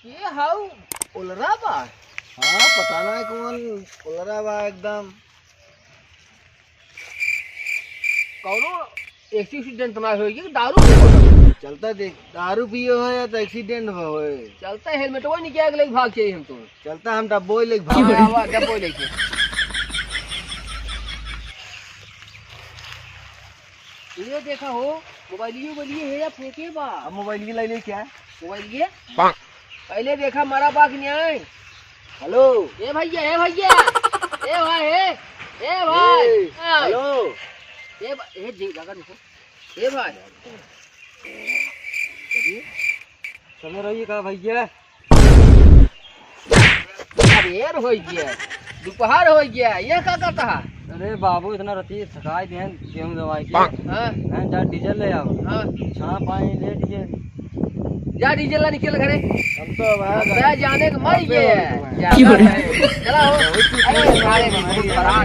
ये हाउ उलरा बा। हाँ पता नहीं कौन उलरा बा एकदम। कौनो एक्सीडेंट ना होई कि दारू पी बोतल चलता देख दारू पियो है या तो एक्सीडेंट होए। चलता हेलमेट वो नहीं क्या लेके भाग चाहिए हम तो। चलता हम डब्बो लेके हाँ, भाग। आवा डब्बो लेके। ये देखा हो मोबाइलियो बलिए है या फेंके बा। अब मोबाइल की ले क्या? मोबाइल ये पहले देखा मारा बाग नहीं आए। हेलो ए भैया ए भैया ए भाई ए भाई हेलो ए जी लगा देखो ए भाई चलो रहिए का भैया। अरे हो गया दोपहर हो गया ये क्या करता है। अरे बाबू इतना रती थकाई दें गेहूं दवाई की। हाँ जा डीजल ले आओ। हाँ छाप पानी ले डीजल। जा डीजल ला निकल घरे। हम तो मैं जाने का मर गया चला हो। अरे सारे में बहुत बड़ा